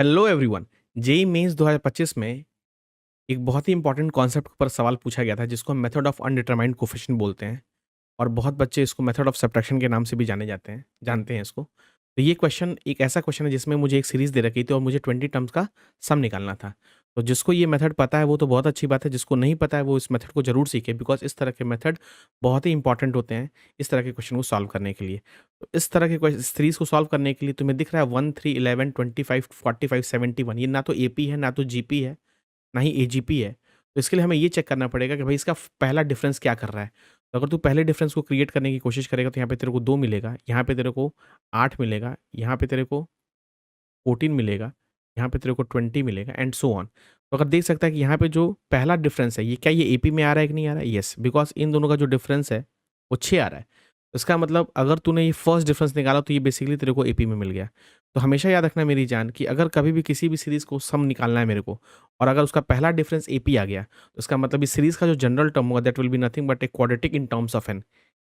Hello everyone. JEE mains 2025 में एक बहुत ही इंपॉर्टेंट कॉन्सेप्ट पर सवाल पूछा गया था जिसको हम मेथड ऑफ अनडिटरमाइंड कोफिशिएंट बोलते हैं और बहुत बच्चे इसको मेथड ऑफ सब्ट्रैक्शन के नाम से भी जानते हैं इसको। तो ये क्वेश्चन एक ऐसा क्वेश्चन है जिसमें मुझे एक सीरीज़ दे रखी थी और मुझे 20 टर्म्स का सम निकालना था। तो जिसको ये मेथड पता है वो तो बहुत अच्छी बात है, जिसको नहीं पता है वो इस मेथड को ज़रूर सीखे बिकॉज़ इस तरह के मेथड बहुत ही इंपॉर्टेंट होते हैं इस तरह के क्वेश्चन को सॉल्व करने के लिए। तो इस तरह के सीरीज़ को सॉल्व करने के लिए तुम्हें दिख रहा है 1, 3, 11, 25, 45, 71। ये ना तो एपी है, ना तो जीपी है, ना ही एजीपी है। तो इसके लिए हमें ये चेक करना पड़ेगा कि भाई इसका पहला डिफरेंस क्या कर रहा है। तो अगर तू पहले डिफरेंस को क्रिएट करने की कोशिश करेगा तो यहाँ पे तेरे को 2 मिलेगा, यहाँ पे तेरे को 8 मिलेगा, यहाँ पे तेरे को 14 मिलेगा, यहाँ पे तेरे को 20 मिलेगा एंड सो ऑन। तो अगर देख सकता है कि यहाँ पे जो पहला डिफरेंस है, ये क्या ये एपी में आ रहा है कि नहीं आ रहा है? येस, बिकॉज़ इन दोनों का जो डिफरेंस है वो 6 आ रहा है। तो इसका मतलब अगर तूने ये फर्स्ट डिफरेंस निकाला तो ये बेसिकली तेरे को एपी में मिल गया। तो हमेशा याद रखना मेरी जान कि अगर कभी भी किसी भी सीरीज़ को सम निकालना है मेरे को और अगर उसका पहला डिफरेंस एपी आ गया, तो इसका मतलब इस सीरीज़ का जो जनरल टर्म होगा that will be nothing but a quadratic in terms of n,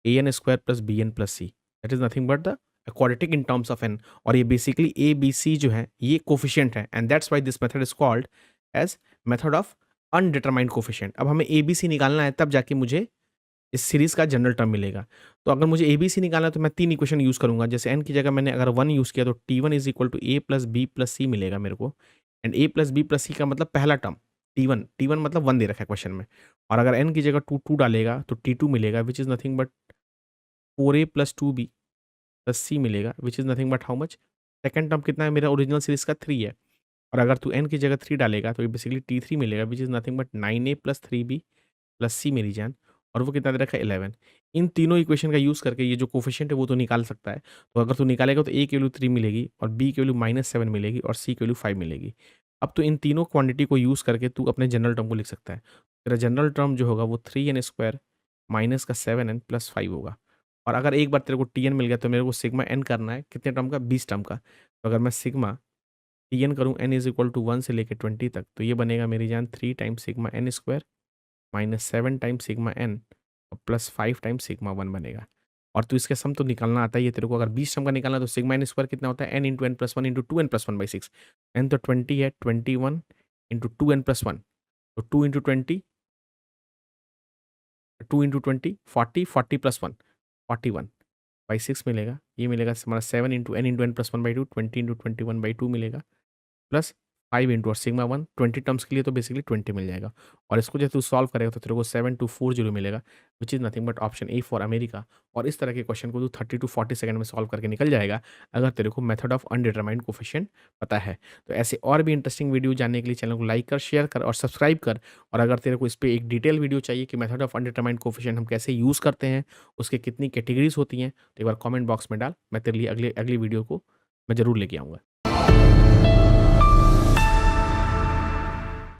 an square plus bn plus c, that is nothing but the quadratic in terms of n। और ये बेसिकली ए बी सी जो है ये coefficient है and that's why this method is called as method of undetermined coefficient. अब हमें A B C निकालना है तब जाके मुझे इस सीरीज का जनरल टर्म मिलेगा। तो अगर मुझे ए बी सी निकालना है तो मैं 3 इक्वेशन यूज करूंगा। जैसे एन की जगह मैंने अगर 1 यूज किया तो T1 is equal to a plus b plus c मिलेगा मेरे को। And a plus b plus c का मतलब पहला टर्म T1 मतलब 1 दे रखा है क्वेश्चन में। और अगर एन की जगह 2 डालेगा तो T2 मिलेगा which is nothing but 4a plus 2b plus c मिलेगा which is nothing but how much. Second term कितना है मेरा ओरिजिनल सीरीज का 3 है। और अगर तू एन की जगह 3 डालेगा तो ये बेसिकली T3 मिलेगा which is nothing but 9a plus 3b plus c मेरी जान। और वो कितना दे रखा है 11। इन तीनों इक्वेशन का यूज़ करके ये जो कोफिशिएंट है वो तो निकाल सकता है। तो अगर तू निकालेगा तो ए की वैल्यू 3 मिलेगी और बी की वैल्यू -7 मिलेगी और सी की वैल्यू 5 मिलेगी। अब तो इन तीनों क्वांटिटी को यूज़ करके तू अपने जनरल टर्म को लिख सकता है। तेरा जनरल टर्म जो होगा वो 3n स्क्वायर माइनस का 7n प्लस 5 होगा। और अगर एक बार तेरे को टीएन मिल गया तो मेरे को सिग्मा एन करना है कितने टर्म का, 20 टर्म का। तो अगर मैं सिग्मा टीएन करूँ एन इज इक्वल टू 1 से लेकर 20 तक तो ये बनेगा मेरी जान 3 times sigma n square minus 7 times sigma n और प्लस 5 टाइम्स सिग्मा 1 बनेगा। और तू इसके सम तो निकालना आता ही है तेरे को। अगर 20 टर्म का निकालना है तो सिग्मा एन स्क्वायर कितना होता है, n into n plus one into two n plus one by 6। N तो 20 है, 21 into two n plus one, तो 2 into 20, 2 into 20 40, 40 plus one 41 by 6 मिलेगा। ये मिलेगा हमारा 7 into n plus one by two, 20 into 21 by 2 मिलेगा प्लस 5 इंटू और sigma 1 20 terms के लिए तो बेसिकली 20 मिल जाएगा। और इसको जब तू सॉल्व करेगा तो तेरे को 7240 मिलेगा which is nothing but option A for America. और इस तरह के क्वेश्चन को तू 30 to 40 सेकंड में सॉल्व करके निकल जाएगा अगर तेरे को मेथड ऑफ अनडिटरमाइंड कोफिशिएंट पता है। तो ऐसे और भी इंटरेस्टिंग वीडियो जानने के लिए चैनल को लाइक कर, शेयर कर और सब्सक्राइब कर। और अगर तेरे को इस पर एक डिटेल वीडियो चाहिए कि मेथड ऑफ अनडिटरमाइंड कोफिशिएंट हम कैसे यूज़ करते हैं, उसके कितनी कैटेगरीज होती हैं, तो एक बार कॉमेंट बॉक्स में डाल, मैं तेरे लिए अगली वीडियो को मैं ज़रूर लेके आऊँगा।